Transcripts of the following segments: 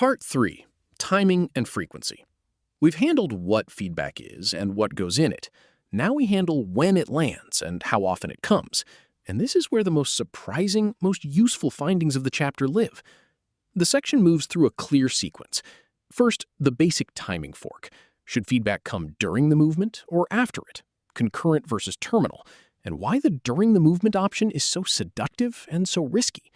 Part 3. Timing and Frequency. We've handled what feedback is and what goes in it. Now we handle when it lands and how often it comes. And this is where the most surprising, most useful findings of the chapter live. The section moves through a clear sequence. First, the basic timing fork. Should feedback come during the movement or after it? Concurrent versus terminal, and why the during the movement option is so seductive and so risky.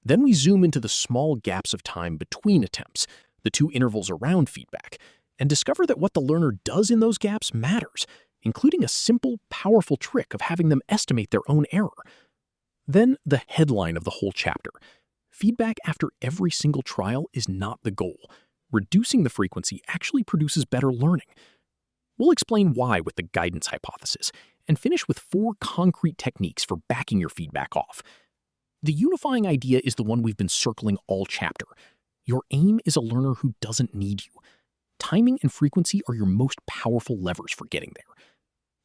Then we zoom into the small gaps of time between attempts, the two intervals around feedback, and discover that what the learner does in those gaps matters, including a simple, powerful trick of having them estimate their own error. Then the headline of the whole chapter. Feedback after every single trial is not the goal. Reducing the frequency actually produces better learning. We'll explain why with the guidance hypothesis, and finish with 4 concrete techniques for backing your feedback off. The unifying idea is the one we've been circling all chapter. Your aim is a learner who doesn't need you. Timing and frequency are your most powerful levers for getting there.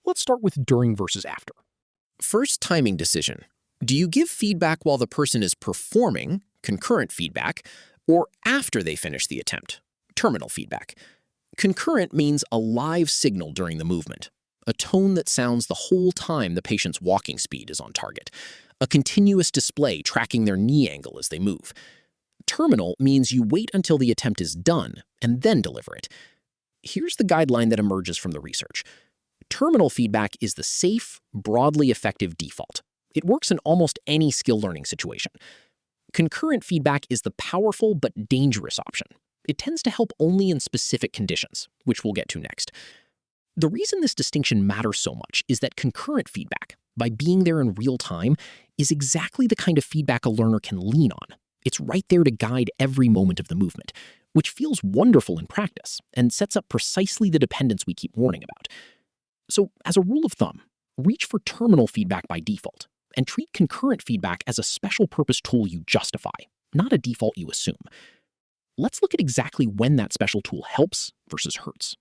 Let's start with during versus after. First timing decision. Do you give feedback while the person is performing, concurrent feedback, or after they finish the attempt, terminal feedback? Concurrent means a live signal during the movement, a tone that sounds the whole time the patient's walking speed is on target, a continuous display tracking their knee angle as they move. Terminal means you wait until the attempt is done and then deliver it. Here's the guideline that emerges from the research. Terminal feedback is the safe, broadly effective default. It works in almost any skill learning situation. Concurrent feedback is the powerful but dangerous option. It tends to help only in specific conditions, which we'll get to next. The reason this distinction matters so much is that concurrent feedback, by being there in real time, is exactly the kind of feedback a learner can lean on. It's right there to guide every moment of the movement, which feels wonderful in practice and sets up precisely the dependence we keep warning about. So, as a rule of thumb, reach for terminal feedback by default, and treat concurrent feedback as a special purpose tool you justify, not a default you assume. Let's look at exactly when that special tool helps versus hurts.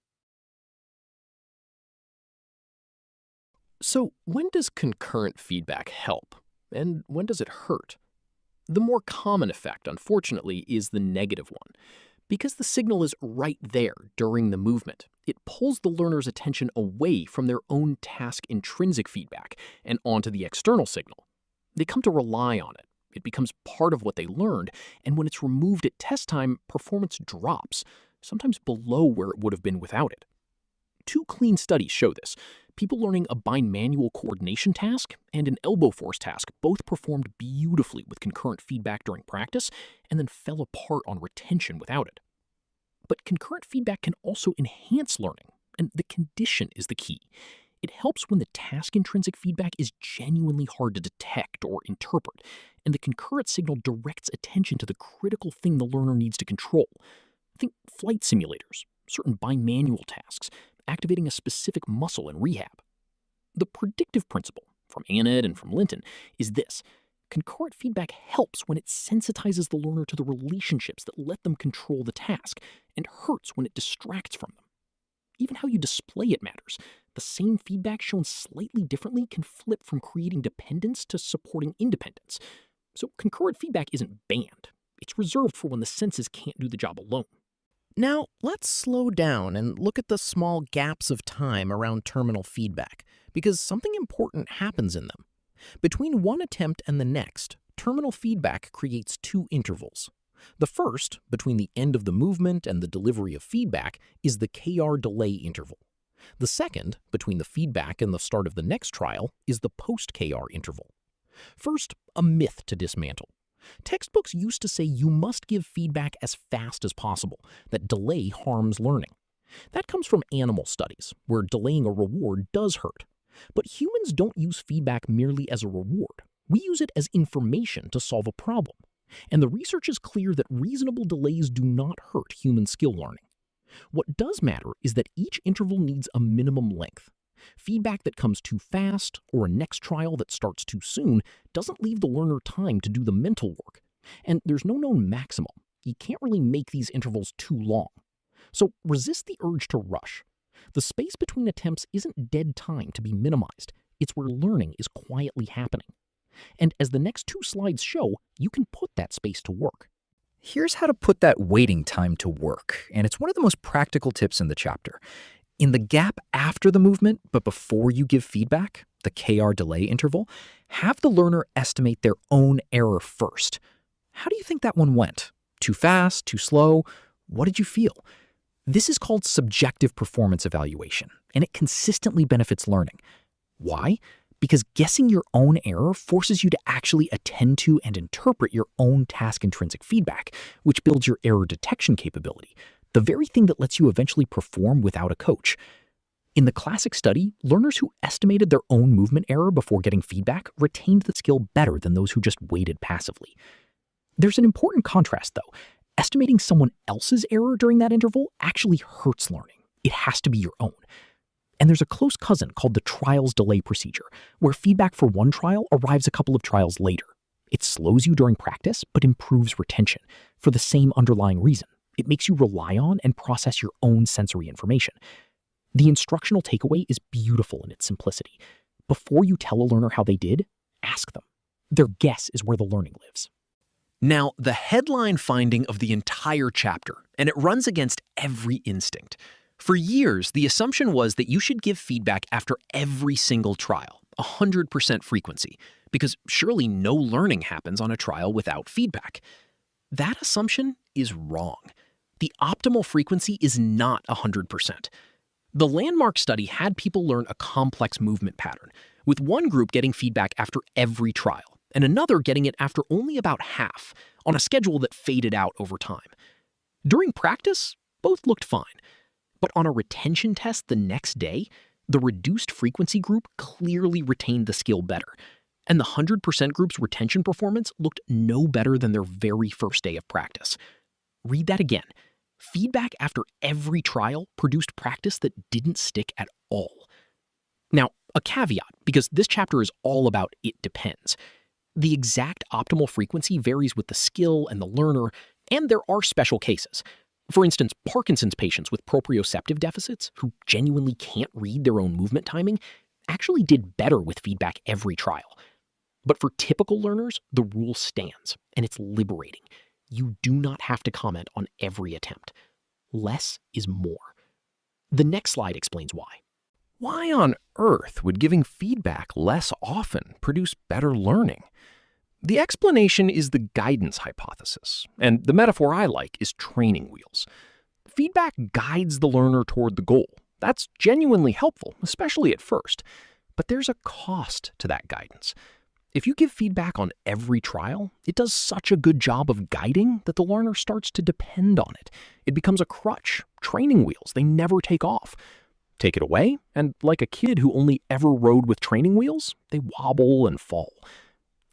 So, when does concurrent feedback help, and when does it hurt? The more common effect, unfortunately, is the negative one. Because the signal is right there during the movement, it pulls the learner's attention away from their own task intrinsic feedback and onto the external signal. They come to rely on it. It becomes part of what they learned, and when it's removed at test time, performance drops, sometimes below where it would have been without it. 2 clean studies show this. People learning a bimanual coordination task and an elbow force task both performed beautifully with concurrent feedback during practice and then fell apart on retention without it. But concurrent feedback can also enhance learning, and the condition is the key. It helps when the task intrinsic feedback is genuinely hard to detect or interpret, and the concurrent signal directs attention to the critical thing the learner needs to control. Think flight simulators, certain bimanual tasks, activating a specific muscle in rehab. The predictive principle, from Annett and from Linton, is this. Concurrent feedback helps when it sensitizes the learner to the relationships that let them control the task, and hurts when it distracts from them. Even how you display it matters. The same feedback shown slightly differently can flip from creating dependence to supporting independence. So concurrent feedback isn't banned. It's reserved for when the senses can't do the job alone. Now, let's slow down and look at the small gaps of time around terminal feedback, because something important happens in them. Between one attempt and the next, terminal feedback creates 2 intervals. The first, between the end of the movement and the delivery of feedback, is the KR delay interval. The second, between the feedback and the start of the next trial, is the post-KR interval. First, a myth to dismantle. Textbooks used to say you must give feedback as fast as possible, that delay harms learning. That comes from animal studies, where delaying a reward does hurt. But humans don't use feedback merely as a reward. We use it as information to solve a problem. And the research is clear that reasonable delays do not hurt human skill learning. What does matter is that each interval needs a minimum length. Feedback that comes too fast, or a next trial that starts too soon, doesn't leave the learner time to do the mental work. And there's no known maximum. You can't really make these intervals too long. So resist the urge to rush. The space between attempts isn't dead time to be minimized. It's where learning is quietly happening. And as the next 2 slides show, you can put that space to work. Here's how to put that waiting time to work, and it's one of the most practical tips in the chapter. In the gap after the movement, but before you give feedback, the KR delay interval, have the learner estimate their own error first. How do you think that one went? Too fast? Too slow? What did you feel? This is called subjective performance evaluation, and it consistently benefits learning. Why? Because guessing your own error forces you to actually attend to and interpret your own task intrinsic feedback, which builds your error detection capability, the very thing that lets you eventually perform without a coach. In the classic study, learners who estimated their own movement error before getting feedback retained the skill better than those who just waited passively. There's an important contrast, though. Estimating someone else's error during that interval actually hurts learning. It has to be your own. And there's a close cousin called the trials delay procedure, where feedback for one trial arrives a couple of trials later. It slows you during practice, but improves retention for the same underlying reason. It makes you rely on and process your own sensory information. The instructional takeaway is beautiful in its simplicity. Before you tell a learner how they did, ask them. Their guess is where the learning lives. Now, the headline finding of the entire chapter, and it runs against every instinct. For years, the assumption was that you should give feedback after every single trial, 100% frequency, because surely no learning happens on a trial without feedback. That assumption is wrong. The optimal frequency is not 100%. The landmark study had people learn a complex movement pattern, with one group getting feedback after every trial, and another getting it after only about half, on a schedule that faded out over time. During practice, both looked fine. But on a retention test the next day, the reduced frequency group clearly retained the skill better, and the 100% group's retention performance looked no better than their very first day of practice. Read that again. Feedback after every trial produced practice that didn't stick at all. Now, a caveat, because this chapter is all about it depends. The exact optimal frequency varies with the skill and the learner, and there are special cases. For instance, Parkinson's patients with proprioceptive deficits who genuinely can't read their own movement timing actually did better with feedback every trial. But for typical learners, the rule stands, and it's liberating. You do not have to comment on every attempt. Less is more. The next slide explains why. Why on earth would giving feedback less often produce better learning? The explanation is the guidance hypothesis, and the metaphor I like is training wheels. Feedback guides the learner toward the goal. That's genuinely helpful, especially at first. But there's a cost to that guidance. If you give feedback on every trial, it does such a good job of guiding that the learner starts to depend on it. It becomes a crutch, training wheels. They never take off. Take it away, and like a kid who only ever rode with training wheels, they wobble and fall.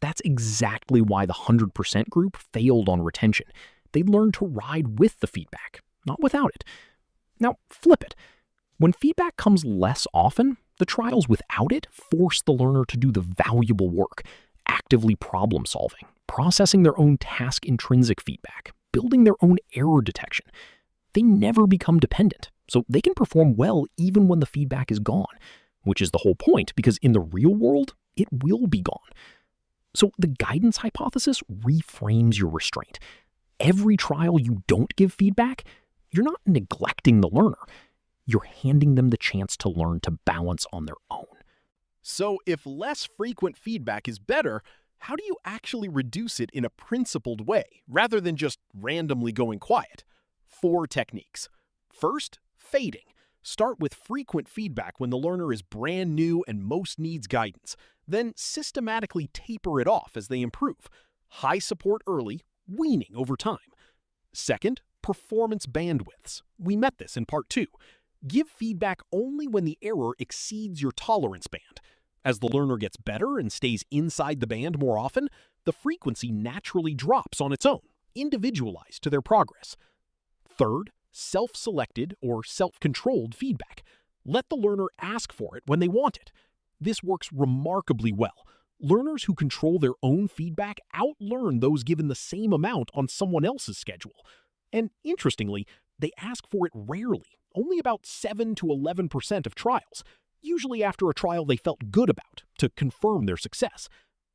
That's exactly why the 100% group failed on retention. They learned to ride with the feedback, not without it. Now, flip it. When feedback comes less often, the trials without it force the learner to do the valuable work, actively problem solving, processing their own task intrinsic feedback, building their own error detection. They never become dependent, so they can perform well even when the feedback is gone, which is the whole point, because in the real world, it will be gone. So the guidance hypothesis reframes your restraint. Every trial you don't give feedback, you're not neglecting the learner. You're handing them the chance to learn to balance on their own. So if less frequent feedback is better, how do you actually reduce it in a principled way, rather than just randomly going quiet? 4 techniques. First, fading. Start with frequent feedback when the learner is brand new and most needs guidance. Then systematically taper it off as they improve. High support early, weaning over time. Second, performance bandwidths. We met this in part 2. Give feedback only when the error exceeds your tolerance band. As the learner gets better and stays inside the band more often, the frequency naturally drops on its own, individualized to their progress. Third, self-selected or self-controlled feedback. Let the learner ask for it when they want it. This works remarkably well. Learners who control their own feedback outlearn those given the same amount on someone else's schedule. And interestingly, they ask for it rarely, only about 7 to 11% of trials, usually after a trial they felt good about, to confirm their success.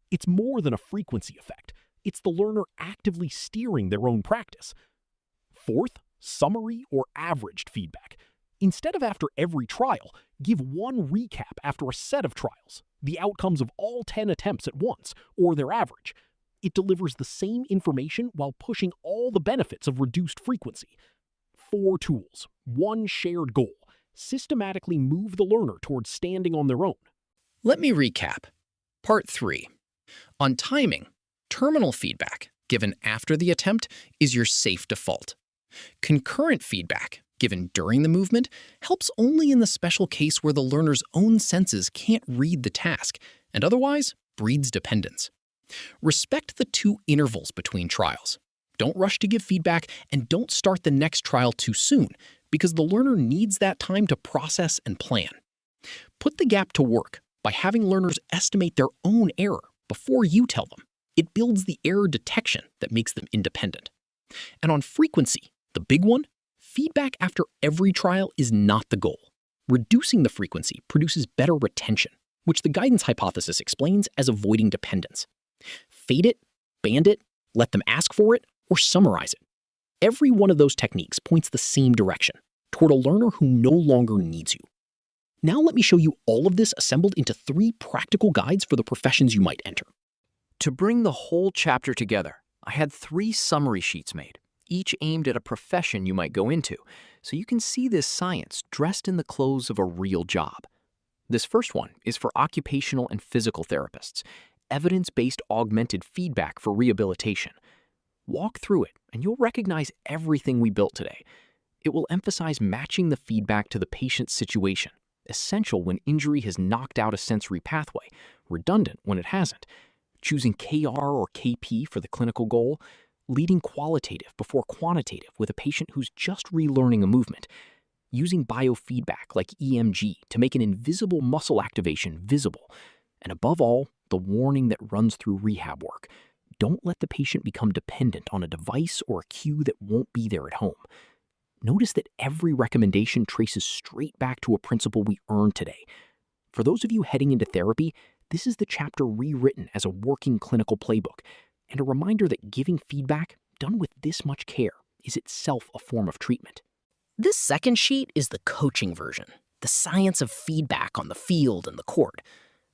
It's more than a frequency effect. It's the learner actively steering their own practice. Fourth, summary or averaged feedback. Instead of after every trial, give one recap after a set of trials, the outcomes of all 10 attempts at once, or their average. It delivers the same information while pushing all the benefits of reduced frequency. 4 tools, 1 shared goal. Systematically move the learner towards standing on their own. Let me recap. Part 3. On timing, terminal feedback, given after the attempt, is your safe default. Concurrent feedback, given during the movement, helps only in the special case where the learner's own senses can't read the task, and otherwise breeds dependence. Respect the 2 intervals between trials. Don't rush to give feedback, and don't start the next trial too soon, because the learner needs that time to process and plan. Put the gap to work by having learners estimate their own error before you tell them. It builds the error detection that makes them independent. And on frequency, the big one, feedback after every trial is not the goal. Reducing the frequency produces better retention, which the guidance hypothesis explains as avoiding dependence. Fade it, band it, let them ask for it, or summarize it. Every one of those techniques points the same direction, toward a learner who no longer needs you. Now let me show you all of this assembled into 3 practical guides for the professions you might enter. To bring the whole chapter together, I had 3 summary sheets made, each aimed at a profession you might go into, so you can see this science dressed in the clothes of a real job. This first one is for occupational and physical therapists, evidence-based augmented feedback for rehabilitation. Walk through it, and you'll recognize everything we built today. It will emphasize matching the feedback to the patient's situation, essential when injury has knocked out a sensory pathway, redundant when it hasn't, choosing KR or KP for the clinical goal, leading qualitative before quantitative with a patient who's just relearning a movement, using biofeedback like EMG to make an invisible muscle activation visible, and above all, the warning that runs through rehab work. Don't let the patient become dependent on a device or a cue that won't be there at home. Notice that every recommendation traces straight back to a principle we earned today. For those of you heading into therapy, this is the chapter rewritten as a working clinical playbook, and a reminder that giving feedback, done with this much care, is itself a form of treatment. This second sheet is the coaching version, the science of feedback on the field and the court.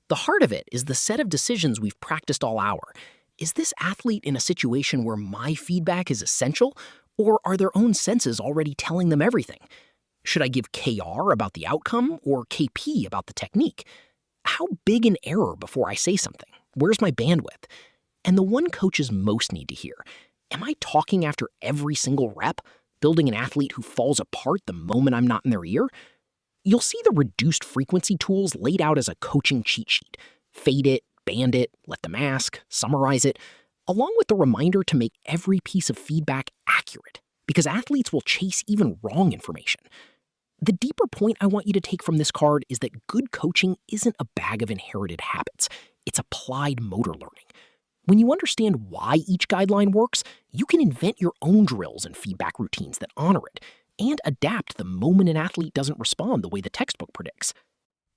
The heart of it is the set of decisions we've practiced all hour. Is this athlete in a situation where my feedback is essential, or are their own senses already telling them everything? Should I give KR about the outcome or KP about the technique? How big an error before I say something? Where's my bandwidth? And the one coaches most need to hear, am I talking after every single rep, building an athlete who falls apart the moment I'm not in their ear? You'll see the reduced frequency tools laid out as a coaching cheat sheet. Fade it, band it, let them ask, summarize it, along with the reminder to make every piece of feedback accurate, because athletes will chase even wrong information. The deeper point I want you to take from this card is that good coaching isn't a bag of inherited habits. It's applied motor learning. When you understand why each guideline works, you can invent your own drills and feedback routines that honor it, and adapt the moment an athlete doesn't respond the way the textbook predicts.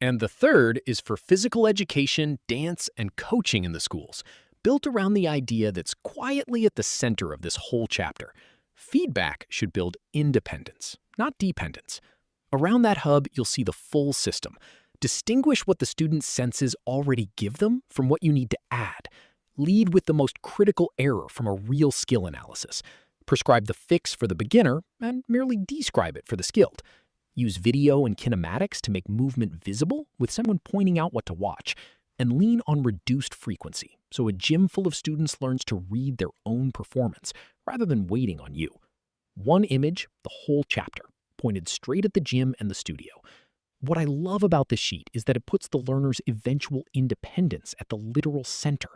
And the third is for physical education, dance, and coaching in the schools, built around the idea that's quietly at the center of this whole chapter. Feedback should build independence, not dependence. Around that hub, you'll see the full system. Distinguish what the student's senses already give them from what you need to add. Lead with the most critical error from a real skill analysis. Prescribe the fix for the beginner and merely describe it for the skilled. Use video and kinematics to make movement visible with someone pointing out what to watch. And lean on reduced frequency, so a gym full of students learns to read their own performance rather than waiting on you. One image, the whole chapter, pointed straight at the gym and the studio. What I love about this sheet is that it puts the learner's eventual independence at the literal center,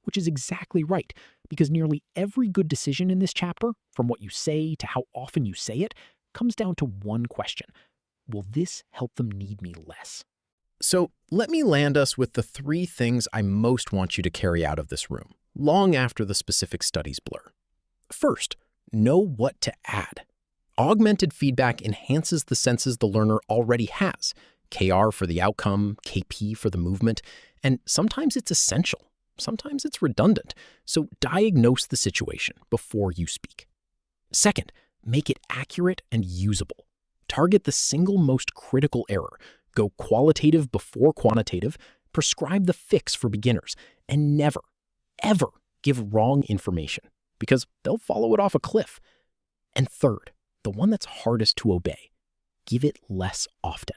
which is exactly right, because nearly every good decision in this chapter, from what you say to how often you say it, comes down to one question. Will this help them need me less? So let me land us with the 3 things I most want you to carry out of this room, long after the specific studies blur. First, know what to add. Augmented feedback enhances the senses the learner already has, KR for the outcome, KP for the movement, and sometimes it's essential. sometimes it's redundant, so diagnose the situation before you speak. Second, make it accurate and usable. Target the single most critical error. Go qualitative before quantitative, prescribe the fix for beginners, and never, ever give wrong information because they'll follow it off a cliff. And third, the one that's hardest to obey, give it less often.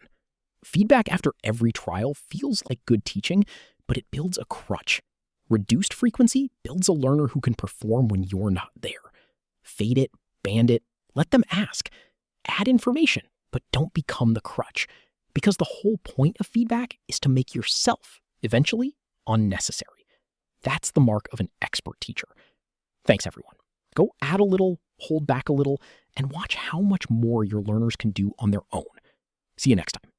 Feedback after every trial feels like good teaching, but it builds a crutch. Reduced frequency builds a learner who can perform when you're not there. Fade it, band it, let them ask. Add information, but don't become the crutch. Because the whole point of feedback is to make yourself, eventually, unnecessary. That's the mark of an expert teacher. Thanks, everyone. Go add a little, hold back a little, and watch how much more your learners can do on their own. See you next time.